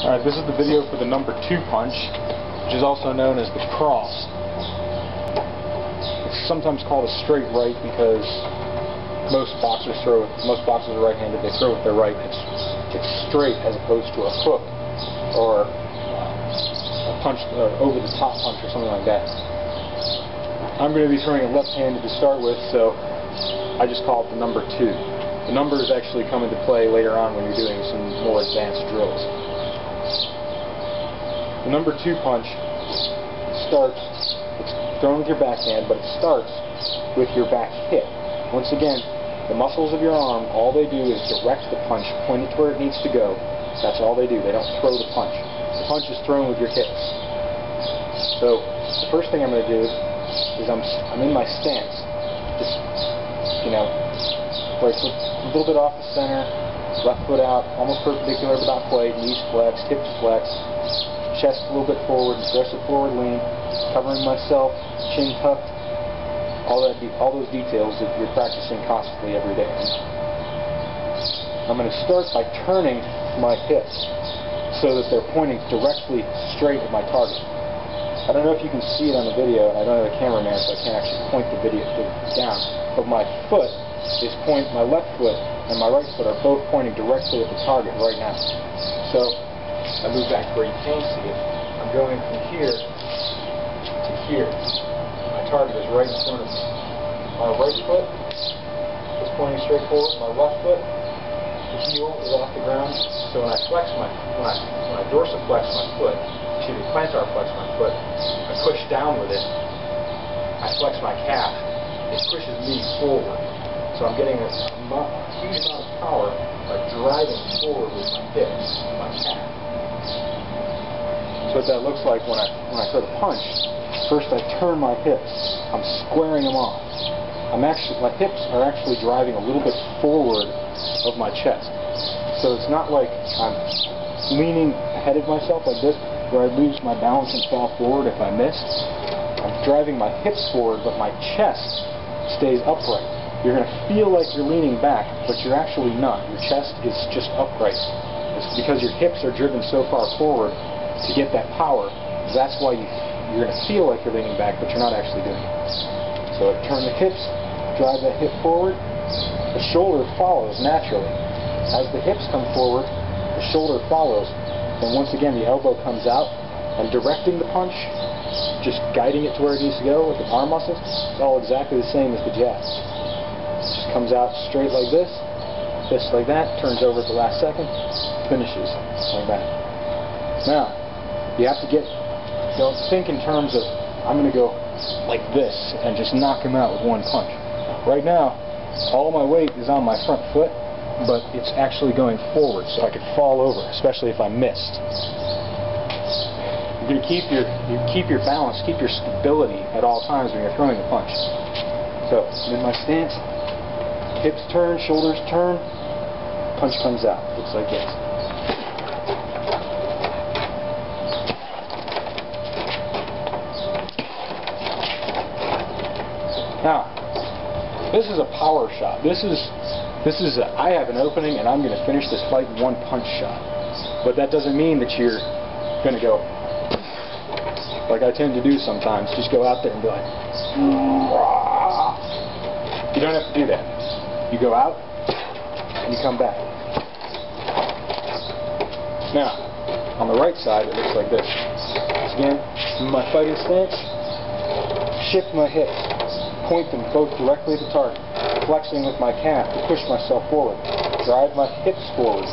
Alright, this is the video for the number 2 punch, which is also known as the cross. It's sometimes called a straight right because most boxers are right-handed. They throw with their right. It's straight as opposed to a hook or a punch, over the top punch or something like that. I'm going to be throwing it left-handed to start with, so I just call it the number 2. The numbers actually come into play later on when you're doing some more advanced drills. The number 2 punch starts, it's thrown with your backhand, but it starts with your back hip. Once again, the muscles of your arm, all they do is direct the punch, point it to where it needs to go. That's all they do. They don't throw the punch. The punch is thrown with your hips. So, the first thing I'm going to do is I'm in my stance. Just, right foot a little bit off the center, left foot out, almost perpendicular but not quite, knees flexed, hips flexed, chest a little bit forward, aggressive forward lean, covering myself, chin tucked, all those details that you're practicing constantly every day. I'm going to start by turning my hips so that they're pointing directly straight at my target. I don't know if you can see it on the video, and I don't have a cameraman, so I can't actually point the video down, but my foot is my left foot and my right foot are both pointing directly at the target right now. So, I move back where you can't see it. I'm going from here to here. My target is right in front of me. My right foot is pointing straight forward. My left foot, the heel is off the ground. So when I dorsiflex my foot, plantar flex my foot, I push down with it. I flex my calf. It pushes me forward. So I'm getting a huge amount of power by driving forward with my hips, my calf. So what that looks like when I throw the punch, first I turn my hips. I'm squaring them off. My hips are actually driving a little bit forward of my chest. So it's not like I'm leaning ahead of myself like this, where I lose my balance and fall forward if I miss. I'm driving my hips forward, but my chest stays upright. You're going to feel like you're leaning back, but you're actually not. Your chest is just upright. It's because your hips are driven so far forward to get that power. That's why you're going to feel like you're leaning back, but you're not actually doing it. So turn the hips, drive that hip forward. The shoulder follows naturally. As the hips come forward, the shoulder follows. And once again, the elbow comes out. I'm directing the punch, just guiding it to where it needs to go with the arm muscles. It's all exactly the same as the jab. It just comes out straight like this, fist like that, turns over at the last second, finishes like that. Now, you have to don't think in terms of, I'm going to go like this and just knock him out with one punch. Right now, all my weight is on my front foot, but it's actually going forward, so I could fall over, especially if I missed. You're going to keep your balance, keep your stability at all times when you're throwing the punch. So, I'm in my stance, hips turn, shoulders turn, punch comes out. Looks like this. Now, this is a power shot. I have an opening and I'm going to finish this fight in one punch shot. But that doesn't mean that you're going to go like I tend to do sometimes. Just go out there and be like, Rah! You don't have to do that. You go out and you come back. Now, on the right side it looks like this. Again, in my fighting stance, shift my hips, point them both directly at the target. Flexing with my calf to push myself forward. Drive my hips forward.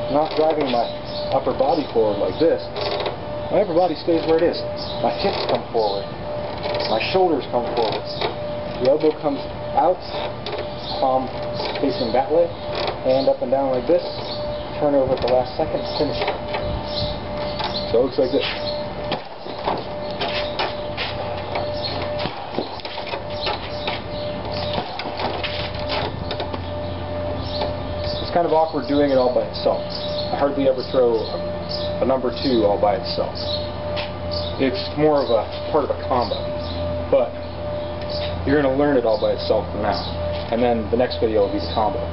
Not driving my upper body forward like this. My upper body stays where it is. My hips come forward. My shoulders come forward. The elbow comes out, palm facing that way, hand up and down like this, turn over at the last second, finish it. So it looks like this. Kind of awkward doing it all by itself. I hardly ever throw a number 2 all by itself. It's more of a part of a combo. But you're going to learn it all by itself for now. And then the next video will be the combo.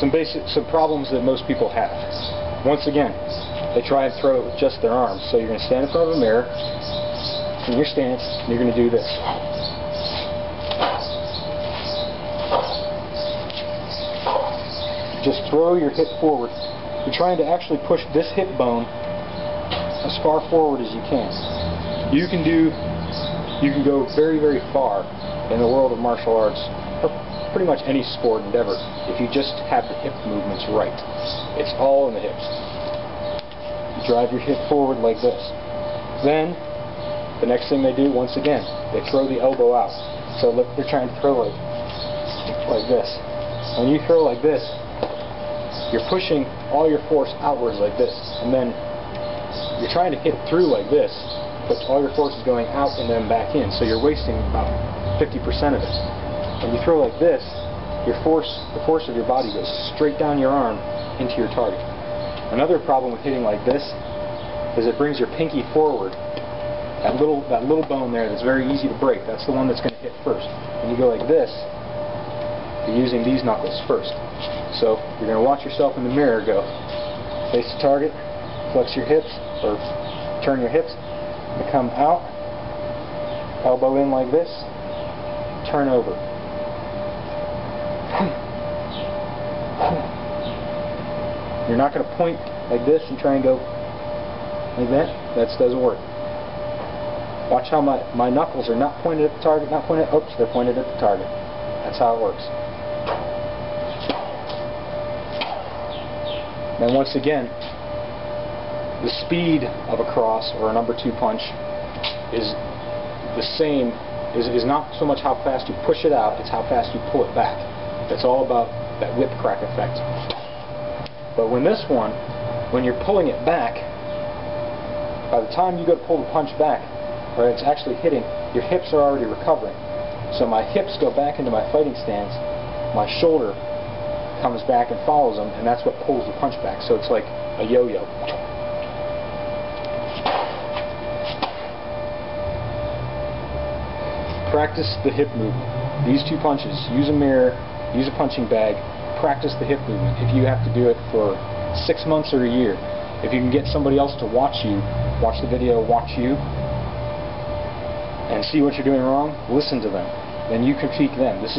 some problems that most people have. Once again, they try and throw it with just their arms. So you're going to stand in front of a mirror in your stance, and you're going to do this. Just throw your hip forward. You're trying to actually push this hip bone as far forward as you can. You can go very, very far in the world of martial arts, or pretty much any sport endeavor, if you just have the hip movements right. It's all in the hips. You drive your hip forward like this. Then, the next thing they do, once again, they throw the elbow out. So look, they're trying to throw like this. When you throw like this, you're pushing all your force outwards like this, and then you're trying to hit through like this, but all your force is going out and then back in, so you're wasting about 50% of it. When you throw like this, the force of your body goes straight down your arm into your target. Another problem with hitting like this is it brings your pinky forward. That little bone there that's very easy to break, that's the one that's going to hit first. When you go like this, you're using these knuckles first. So you're going to watch yourself in the mirror go face the target, flex your hips, or turn your hips, and come out, elbow in like this, turn over. You're not going to point like this and try and go like that. That doesn't work. Watch how my knuckles are not pointed at the target, not pointed, oops, they're pointed at the target. That's how it works. And once again, the speed of a cross or a number 2 punch is the same, is not so much how fast you push it out, it's how fast you pull it back. It's all about that whip crack effect. But when you're pulling it back, by the time you go to pull the punch back, or it's actually hitting, your hips are already recovering. So my hips go back into my fighting stance, my shoulder comes back and follows them, and that's what pulls the punch back. So it's like a yo-yo. Practice the hip movement. These 2 punches, use a mirror, use a punching bag, practice the hip movement. If you have to do it for 6 months or a year, if you can get somebody else to watch you, watch the video, watch you, and see what you're doing wrong, listen to them. Then you critique them. It's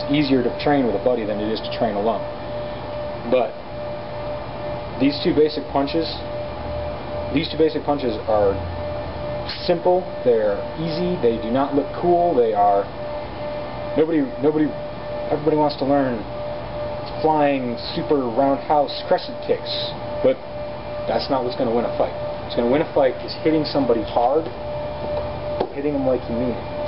easier to train with a buddy than it is to train alone. But these two basic punches are simple, they're easy, they do not look cool, they are everybody wants to learn flying super roundhouse crescent kicks, but that's not what's going to win a fight. What's going to win a fight is hitting somebody hard, hitting them like you mean it.